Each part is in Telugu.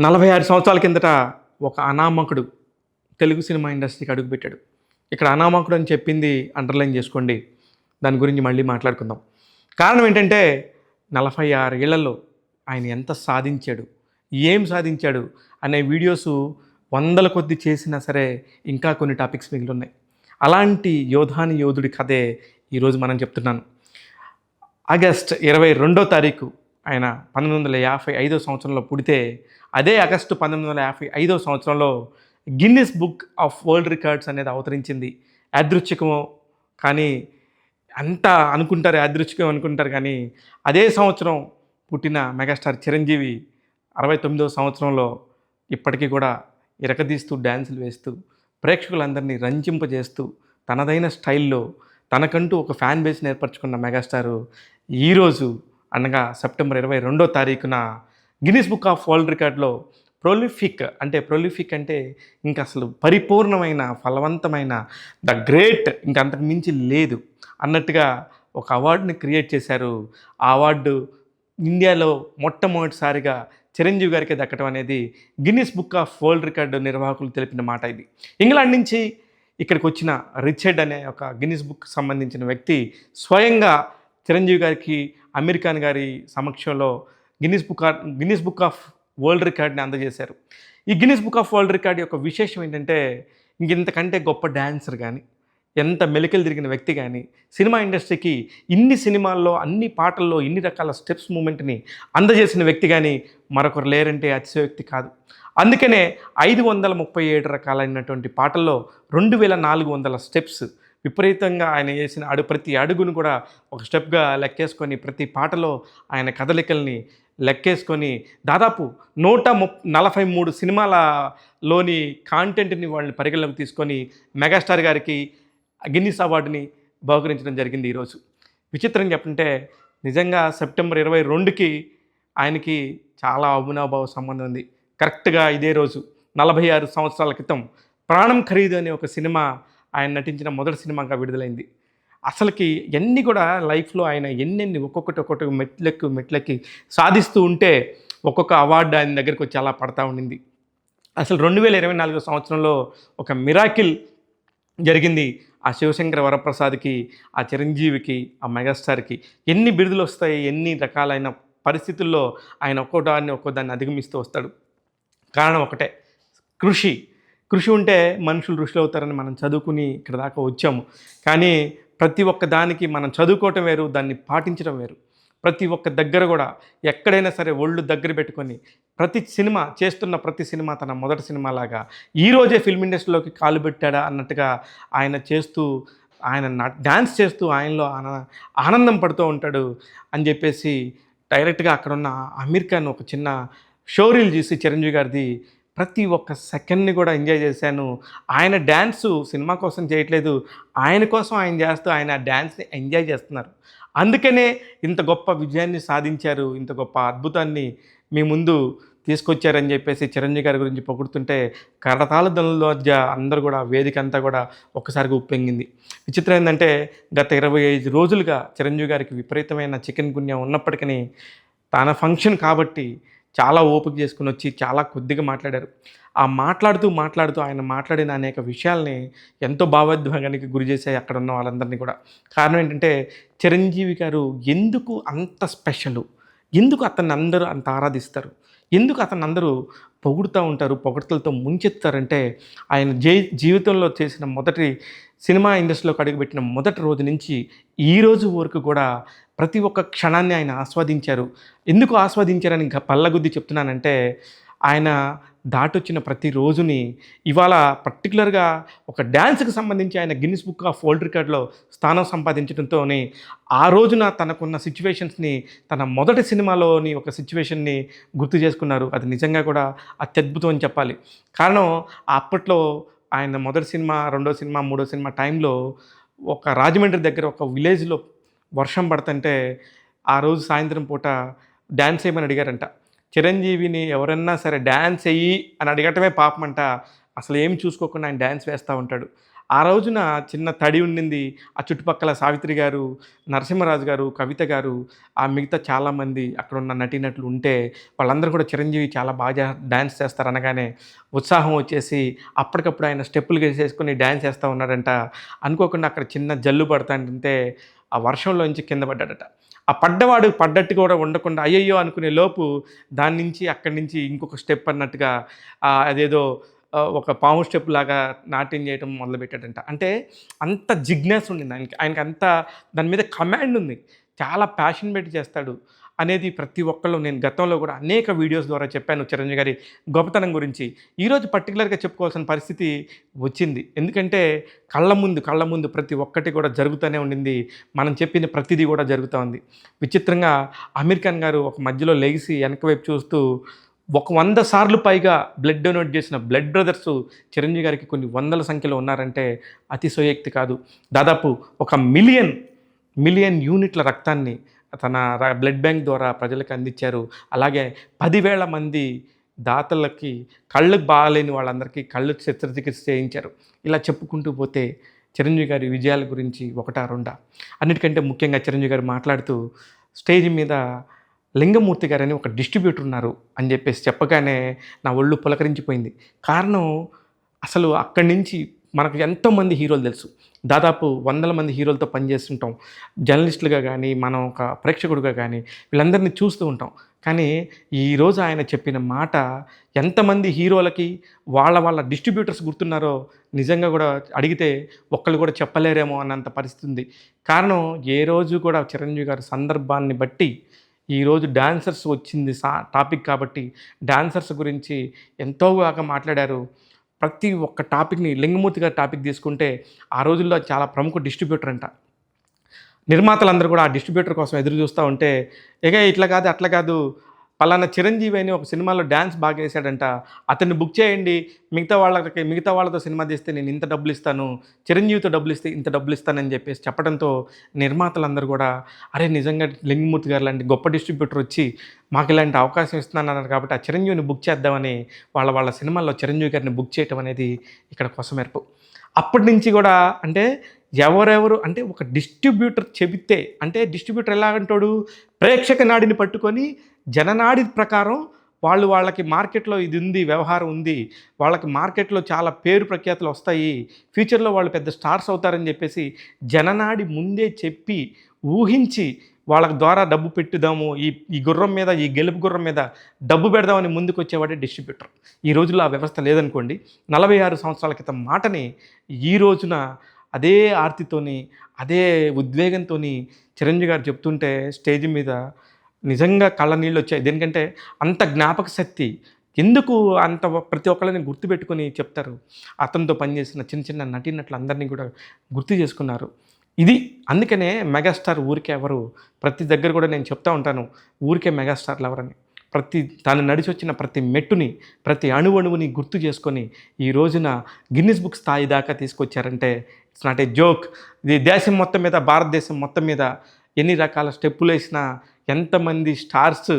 46 సంవత్సరాల కిందట ఒక అనామకుడు తెలుగు సినిమా ఇండస్ట్రీకి అడుగుపెట్టాడు. ఇక్కడ అనామకుడు అని చెప్పింది అండర్‌లైన్ చేసుకోండి. దాని గురించి మళ్ళీ మాట్లాడుకుందాం. కారణం ఏంటంటే 46 ఏళ్లలో ఆయన ఎంత సాధించాడు, ఏం సాధించాడు అనే వీడియోసు వందల కొద్దీ చేసినా సరే ఇంకా కొన్ని టాపిక్స్ మిగిలున్నాయి. అలాంటి యోధాని యోధుడి కథే ఈరోజు మనం చెప్తున్నాను. ఆగస్ట్ 22వ తారీఖు ఆయన 1955వ సంవత్సరంలో పుడితే, అదే ఆగస్టు 1955వ సంవత్సరంలో Guinness book of world records అనేది అవతరించింది. యాదృచ్ఛికమో కానీ అంతా అనుకుంటారు, యాదృచ్ఛికం అనుకుంటారు కానీ అదే సంవత్సరం పుట్టిన మెగాస్టార్ చిరంజీవి 69వ సంవత్సరంలో ఇప్పటికీ కూడా ఇరకదీస్తూ డ్యాన్సులు వేస్తూ ప్రేక్షకులందరినీ రంజింపజేస్తూ తనదైన స్టైల్లో తనకంటూ ఒక ఫ్యాన్ బేస్ని ఏర్పరచుకున్న మెగాస్టారు ఈరోజు అనగా సెప్టెంబర్ 22వ తారీఖున గిన్నిస్ బుక్ ఆఫ్ వరల్డ్ రికార్డ్లో ప్రొలిఫిక్ అంటే ఇంక అసలు పరిపూర్ణమైన ఫలవంతమైన ద గ్రేట్ ఇంకంతకు మించి లేదు అన్నట్టుగా ఒక అవార్డుని క్రియేట్ చేశారు. ఆ అవార్డు ఇండియాలో మొట్టమొదటిసారిగా చిరంజీవి గారికి దక్కడం అనేది Guinness book of world record నిర్వాహకులు తెలిపిన మాట ఇది. ఇంగ్లాండ్ నుంచి ఇక్కడికి వచ్చిన రిచర్డ్ అనే ఒక గిన్నిస్ బుక్ సంబంధించిన వ్యక్తి స్వయంగా చిరంజీవి గారికి అమీర్ ఖాన్ గారి సమక్షంలో గిన్నిస్ బుక్ ఆఫ్ వరల్డ్ రికార్డ్ని అందజేశారు. ఈ Guinness book of world record యొక్క విశేషం ఏంటంటే, ఇంతకంటే గొప్ప డాన్సర్ కానీ, ఎంత మెలికలు తిరిగిన వ్యక్తి కానీ, సినిమా ఇండస్ట్రీకి ఇన్ని సినిమాల్లో అన్ని పాటల్లో ఇన్ని రకాల స్టెప్స్ మూమెంట్ని అందజేసిన వ్యక్తి కానీ మరొకరు లేరంటే అతిశయోక్తి కాదు. అందుకనే 537 రకాలైనటువంటి పాటల్లో 2400 స్టెప్స్ విపరీతంగా ఆయన వేసిన ప్రతి అడుగును కూడా ఒక స్టెప్గా లెక్కేసుకొని ప్రతి పాటలో ఆయన కదలికల్ని లెక్కేసుకొని దాదాపు 143 సినిమాలలోని కాంటెంట్ని వాళ్ళని పరిగణలోకి తీసుకొని మెగాస్టార్ గారికి గిన్నిస్ అవార్డుని బహుకరించడం జరిగింది ఈరోజు. విచిత్రం చెప్పంటే నిజంగా సెప్టెంబర్ 22కి ఆయనకి చాలా అవినాభావ సంబంధం ఉంది. కరెక్ట్గా ఇదే రోజు 46 సంవత్సరాల క్రితం ప్రాణం ఖరీదు అనే ఒక సినిమా ఆయన నటించిన మొదటి సినిమాగా విడుదలైంది. అసలుకి ఎన్ని కూడా లైఫ్లో ఆయన ఎన్నెన్ని ఒక్కొక్కటి మెట్లెక్కి సాధిస్తూ ఉంటే ఒక్కొక్క అవార్డు ఆయన దగ్గరికి వచ్చి అలా పడతా ఉండింది. అసలు 2024 సంవత్సరంలో ఒక మిరాకిల్ జరిగింది. ఆ శివశంకర వరప్రసాద్కి, ఆ చిరంజీవికి, ఆ మెగాస్టార్కి ఎన్ని బిరుదులు వస్తాయి, ఎన్ని రకాలైన పరిస్థితుల్లో ఆయన ఒక్కోదాన్ని అధిగమిస్తూ వస్తాడు. కారణం ఒకటే, కృషి ఉంటే మనుషులు ఋషులు అవుతారని మనం చదువుకుని ఇక్కడ దాకా వచ్చాము. కానీ ప్రతి ఒక్క దానికి మనం చదువుకోవటం వేరు, దాన్ని పాటించడం వేరు. ప్రతి ఒక్క దగ్గర కూడా ఎక్కడైనా సరే ఒళ్ళు దగ్గర పెట్టుకొని చేస్తున్న ప్రతి సినిమా తన మొదటి సినిమాలాగా ఈరోజే ఫిల్మ్ ఇండస్ట్రీలోకి కాలు పెట్టాడా అన్నట్టుగా ఆయన డ్యాన్స్ చేస్తూ ఆయనలో ఆనందం పడుతూ ఉంటాడు అని చెప్పేసి డైరెక్ట్గా అక్కడున్న అమీర్ ఖాన్ ఒక చిన్న షోరీల్ చూసి చిరంజీవి గారిది ప్రతి ఒక్క సెకండ్ని కూడా ఎంజాయ్ చేశాను. ఆయన డ్యాన్సు సినిమా కోసం చేయట్లేదు, ఆయన కోసం ఆయన చేస్తూ ఆయన డ్యాన్స్ని ఎంజాయ్ చేస్తున్నారు. అందుకనే ఇంత గొప్ప విజయాన్ని సాధించారు, ఇంత గొప్ప అద్భుతాన్ని మీ ముందు తీసుకొచ్చారని చెప్పేసి చిరంజీవి గారి గురించి పొగుడుతుంటే కరతాళ ధ్వనుల మధ్య అందరూ కూడా వేదిక అంతా కూడా ఒక్కసారిగా ఉప్పొంగింది. విచిత్రం ఏంటంటే గత 25 రోజులుగా చిరంజీవి గారికి విపరీతమైన చికెన్ గున్యా ఉన్నప్పటికీ తన ఫంక్షన్ కాబట్టి చాలా ఓపిక చేసుకుని వచ్చి చాలా కొద్దిగా మాట్లాడారు. ఆ మాట్లాడుతూ ఆయన మాట్లాడిన అనేక విషయాల్ని ఎంతో భావోద్వేగానికి గురి చేశాయి అక్కడ ఉన్న వాళ్ళందరినీ కూడా. కారణం ఏంటంటే చిరంజీవి గారు ఎందుకు అంత స్పెషలు, ఎందుకు అతన్ని అందరూ అంత ఆరాధిస్తారు, ఎందుకు అతన్ని అందరూ పొగుడుతూ ఉంటారు, పొగడ్తలతో ముంచెత్తారంటే ఆయన జీవితంలో చేసిన మొదటి సినిమా ఇండస్ట్రీలోకి అడుగుపెట్టిన మొదటి రోజు నుంచి ఈ రోజు వరకు కూడా ప్రతి ఒక్క క్షణాన్ని ఆయన ఆస్వాదించారు. ఎందుకు ఆస్వాదించారని ఇంకా పల్లగుద్ది చెప్తున్నానంటే, ఆయన దాటొచ్చిన ప్రతి రోజుని ఇవాళ పర్టికులర్గా ఒక డ్యాన్స్కి సంబంధించి ఆయన గిన్నిస్ బుక్ ఆఫ్ వరల్డ్ రికార్డ్లో స్థానం సంపాదించడంతోనే ఆ రోజున తనకున్న సిచ్యువేషన్స్ని తన మొదటి సినిమాలోని ఒక సిచ్యువేషన్ని గుర్తు చేసుకున్నారు. అది నిజంగా కూడా అత్యద్భుతం అని చెప్పాలి. కారణం అప్పట్లో ఆయన మొదటి సినిమా, రెండో సినిమా, మూడో సినిమా టైంలో ఒక రాజమండ్రి దగ్గర ఒక విలేజ్లో వర్షం పడుతుంటే ఆ రోజు సాయంత్రం పూట డ్యాన్స్ చేయమని అడిగారంట. చిరంజీవిని ఎవరన్నా సరే డ్యాన్స్ చెయ్యి అని అడగటమే పాపమంట. అసలు ఏం చూసుకోకుండా ఆయన డ్యాన్స్ వేస్తూ ఉంటాడు. ఆ రోజున చిన్న తడి ఉండింది. ఆ చుట్టుపక్కల సావిత్రి గారు, నరసింహరాజు గారు, కవిత గారు, ఆ మిగతా చాలామంది అక్కడున్న నటీనటులు ఉంటే, వాళ్ళందరూ కూడా చిరంజీవి చాలా బాగా డాన్స్ చేస్తారనగానే ఉత్సాహం వచ్చేసి, అప్పటికప్పుడు ఆయన స్టెప్పులు డాన్స్ చేస్తా ఉన్నాడంట. అనుకోకుండా అక్కడ చిన్న జల్లు పడతాంటే, ఆ వర్షంలోంచి కింద పడ్డాడట. ఆ పడ్డవాడు పడ్డట్టు కూడా ఉండకుండా అయ్యయ్యో! అనుకునే లోపు దాని నుంచి అక్కడి నుంచి ఇంకొక స్టెప్ అన్నట్టుగా అదేదో ఒక పాము స్టెప్‌లాగా నాట్యం చేయటం మొదలుపెట్టాడంట. అంటే అంత జిజ్ఞాస ఉండింది ఆయనకి. ఆయనకంత దాని మీద కమాండ్ ఉంది. చాలా ప్యాషన్ పెట్టి చేస్తాడు అనేది ప్రతి ఒక్కళ్ళు నేను గతంలో కూడా అనేక వీడియోస్ ద్వారా చెప్పాను చిరంజీవి గారి గొప్పతనం గురించి. ఈరోజు పర్టిక్యులర్‌గా చెప్పుకోవాల్సిన పరిస్థితి వచ్చింది. ఎందుకంటే కళ్ళ ముందు ప్రతి ఒక్కటి కూడా జరుగుతూనే ఉండింది. మనం చెప్పిన ప్రతిదీ కూడా జరుగుతా ఉంది. విచిత్రంగా అమీర్ ఖాన్ గారు ఒక మధ్యలో లెగిసి వెనక వైపు చూస్తూ ఒక 100 సార్లు పైగా బ్లడ్ డొనేట్ చేసిన బ్లడ్ బ్రదర్స్ చిరంజీవి గారికి కొన్ని వందల సంఖ్యలో ఉన్నారంటే అతిశయోక్తి కాదు. దాదాపు ఒక మిలియన్ యూనిట్ల రక్తాన్ని తన బ్లడ్ బ్యాంక్ ద్వారా ప్రజలకు అందించారు. అలాగే 10,000 మంది దాతలకి కళ్ళకు బాగాలేని వాళ్ళందరికీ కళ్ళు శస్త్రచికిత్స చేయించారు. ఇలా చెప్పుకుంటూ పోతే చిరంజీవి గారి విజయాల గురించి ఒకటా రెండా? అన్నిటికంటే ముఖ్యంగా చిరంజీవి గారు మాట్లాడుతూ స్టేజ్ మీద లింగమూర్తి గారని ఒక డిస్ట్రిబ్యూటర్ ఉన్నారు అని చెప్పగానే నా ఒళ్ళు పులకరించిపోయింది. కారణం అసలు అక్కడి నుంచి మనకు ఎంతోమంది హీరోలు తెలుసు. దాదాపు వందల మంది హీరోలతో పనిచేస్తుంటాం. జర్నలిస్టులుగా గానీ, మనం ఒక ప్రేక్షకుడుగా గానీ వీళ్ళందరినీ చూస్తూ ఉంటాం. కానీ ఈరోజు ఆయన చెప్పిన మాట ఎంతమంది హీరోలకి వాళ్ళ డిస్ట్రిబ్యూటర్స్ గుర్తున్నారో నిజంగా కూడా అడిగితే ఒక్కళ్ళు కూడా చెప్పలేరేమో అన్నంత పరిస్థితి ఉంది. కారణం ఏ రోజు కూడా చిరంజీవి గారి సందర్భాన్ని బట్టి ఈరోజు డాన్సర్స్ వచ్చింది టాపిక్ కాబట్టి డాన్సర్స్ గురించి ఎంతో బాగా మాట్లాడారు. ప్రతి ఒక్క టాపిక్‌ని లింగమూర్తి గారి టాపిక్ తీసుకుంటే ఆ రోజుల్లో చాలా ప్రముఖ డిస్ట్రిబ్యూటర్ అంట. నిర్మాతలందరూ కూడా ఆ డిస్ట్రిబ్యూటర్ కోసం ఎదురు చూస్తా ఉంటే, ఇట్లా కాదు, అట్లా కాదు, పలానా చిరంజీవి అని ఒక సినిమాలో డాన్స్ బాగా ఏసాడంట. అతన్ని బుక్ చేయండి. మిగతా వాళ్ళతో సినిమా తీస్తే నేను ఇంత డబ్బులిస్తాను. చిరంజీవితో డబ్బులిస్తే ఇంత డబ్బులిస్తానని చెప్పేసి చెప్పడంతో నిర్మాతలందరూ కూడా అరే! నిజంగా లింగమూర్తి గారు లాంటి గొప్ప డిస్ట్రిబ్యూటర్ వచ్చి మాకు ఇలాంటి అవకాశం ఇస్తున్నానన్నారు కాబట్టి ఆ చిరంజీవిని బుక్ చేద్దామని వాళ్ళ సినిమాల్లో చిరంజీవి గారిని బుక్ చేయటం అనేది ఇక్కడ కొసమెరుపు. అప్పటి నుంచి కూడా అంటే ఎవరెవరు అంటే ఒక డిస్ట్రిబ్యూటర్ చెబితే అంటే డిస్ట్రిబ్యూటర్ ఎలాగంటాడు ప్రేక్షక నాడిని పట్టుకొని జననాడి ప్రకారం వాళ్ళకి మార్కెట్‌లో ఇది ఉంది, వ్యవహారం ఉంది. వాళ్ళకి మార్కెట్‌లో చాలా పేరు ప్రఖ్యాతులు వస్తాయి. ఫ్యూచర్‌లో వాళ్ళు పెద్ద స్టార్స్ అవుతారని చెప్పేసి జననాడి ముందే చెప్పి, ఊహించి వాళ్ళకి ద్వారా డబ్బు పెట్టుదాము. ఈ గుర్రం మీద, ఈ గెలుపు గుర్రం మీద డబ్బు పెడదామని ముందుకొచ్చేవాడే డిస్ట్రిబ్యూటర్. ఈ రోజుల్లో ఆ వ్యవస్థ లేదనుకోండి. 46 సంవత్సరాల క్రితం మాటని ఈ రోజున అదే ఆర్తితోని, అదే ఉద్వేగంతోని చిరంజీవి గారు చెప్తుంటే స్టేజ్ మీద నిజంగా కళ్ళ నీళ్ళొచ్చాయి. దేనికంటే అంత జ్ఞాపక శక్తి. ఎందుకు అంత ప్రతి ఒక్కళ్ళని గుర్తుపెట్టుకొని చెప్తారు. అతనితో పనిచేసిన చిన్న నటీనటులందరినీ కూడా గుర్తు చేసుకున్నారు. ఇది అందుకనే మెగాస్టార్ ఊరికే ఎవరు. ప్రతి దగ్గర కూడా నేను చెప్తా ఉంటాను. ఊరికే మెగాస్టార్లు ఎవరని. తాను నడిచొచ్చిన ప్రతి మెట్టుని, ప్రతి అణువణువుని గుర్తు చేసుకొని ఈ రోజున గిన్నిస్ బుక్ స్థాయి దాకా తీసుకొచ్చారంటే ఇట్స్ నాట్ ఏ జోక్. ఇది దేశం మొత్తం మీద, భారతదేశం మొత్తం మీద ఎన్ని రకాల స్టెప్పులేసినా, ఎంతమంది స్టార్స్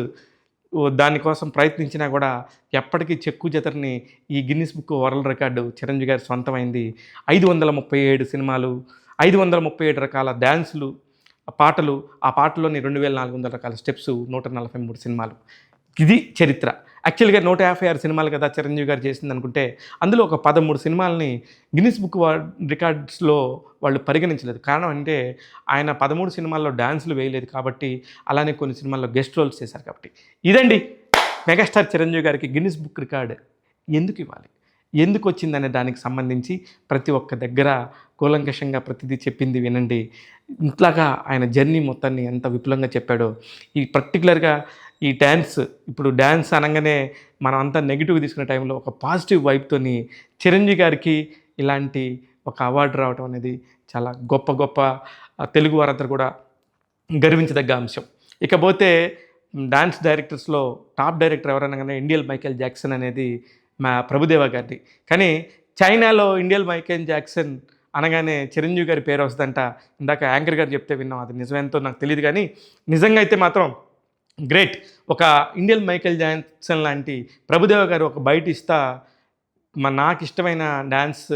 దానికోసం ప్రయత్నించినా కూడా ఎప్పటికీ చెక్కు చెదరని ఈ Guinness book world record Chiranjeevi గారి సొంతమైంది. 537 సినిమాలు, 537 రకాల డాన్సులు, పాటలు, ఆ పాటల్లోని 2400 రకాల స్టెప్సు, 143 సినిమాలు. ఇది చరిత్ర. యాక్చువల్‌గా 156 సినిమాలు కదా చిరంజీవి గారు చేసిందనుకుంటే, అందులో ఒక 13 సినిమాలని గిన్నిస్ బుక్ రికార్డ్స్‌లో వాళ్ళు పరిగణించలేదు. కారణం అంటే ఆయన 13 సినిమాల్లో డాన్సులు వేయలేదు కాబట్టి, అలానే కొన్ని సినిమాల్లో గెస్ట్ రోల్స్ చేశారు కాబట్టి. ఇదండి మెగాస్టార్ చిరంజీవి గారికి గిన్నిస్ బుక్ రికార్డ్ ఎందుకు ఇవ్వాలి? ఎందుకొచ్చిందనే దానికి సంబంధించి ప్రతి ఒక్క దగ్గర కూలంకషంగా ప్రతిదీ చెప్పింది వినండి. ఇట్లాగా ఆయన జర్నీ మొత్తాన్ని ఎంత విపులంగా చెప్పాడో, ఈ పర్టిక్యులర్‌గా ఈ ఇప్పుడు డాన్స్ అనంగానే మనం అంతా నెగెటివ్ తీసుకునే టైంలో ఒక పాజిటివ్ వైబ్‌తోని చిరంజీవి గారికి ఇలాంటి ఒక అవార్డు రావడం అనేది చాలా గొప్ప తెలుగు వారందరూ కూడా గర్వించదగ్గ అంశం. ఇకపోతే డాన్స్ డైరెక్టర్స్‌లో టాప్ డైరెక్టర్ ఎవరనగానే ఇండియన్ మైకేల్ జాక్సన్ అనేది మా ప్రభుదేవా గారిది. కానీ చైనాలో ఇండియన్ మైకేల్ జాక్సన్ అనగానే చిరంజీవి గారి పేరు వస్తుందంట. ఇందాక యాంకర్ గారు చెప్తే విన్నాం. అది నిజమేంతో నాకు తెలీదు కానీ నిజంగా అయితే మాత్రం గ్రేట్. ఒక ఇండియన్ మైకేల్ జాక్సన్ లాంటి ప్రభుదేవ గారు ఒక బయట ఇస్తా నాకిష్టమైన డాన్స్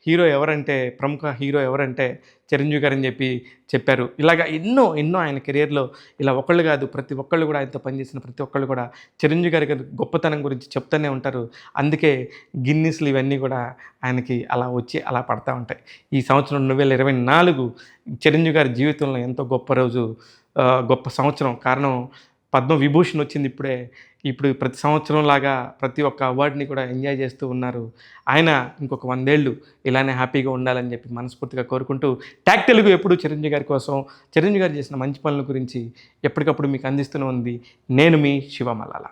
హీరో ఎవరంటే ప్రముఖ హీరో ఎవరంటే చిరంజీవి గారు అని చెప్పారు. ఇలాగ ఎన్నో ఎన్నో ఆయన కెరియర్‌లో ఇలా ఒకళ్ళు కాదు, ప్రతి ఒక్కళ్ళు కూడా ఆయనతో పనిచేసిన ప్రతి ఒక్కళ్ళు కూడా చిరంజీవి గారి గొప్పతనం గురించి చెప్తూనే ఉంటారు. అందుకే గిన్నిస్‌లు ఇవన్నీ కూడా ఆయనకి అలా వచ్చి అలా పడతా ఉంటాయి. ఈ సంవత్సరం 2024 చిరంజీవి గారి జీవితంలో ఎంతో గొప్ప రోజు, గొప్ప సంవత్సరం. కారణం పద్మవిభూషణ్ వచ్చింది ఇప్పుడే. ఇప్పుడు ప్రతి సంవత్సరంలాగా ప్రతి ఒక్క అవార్డ్‌ని కూడా ఎంజాయ్ చేస్తూ ఉన్నారు. ఆయన ఇంకొక 100 ఏళ్ళు ఇలానే హ్యాపీగా ఉండాలని చెప్పి మనస్ఫూర్తిగా కోరుకుంటూ, టాక్ తెలుగు ఎప్పుడు చిరంజీవి గారి కోసం, చిరంజీవి గారు చేసిన మంచి పనుల గురించి ఎప్పటికప్పుడు మీకు అందిస్తూనే ఉంది. నేను మీ శివ మల్లాల.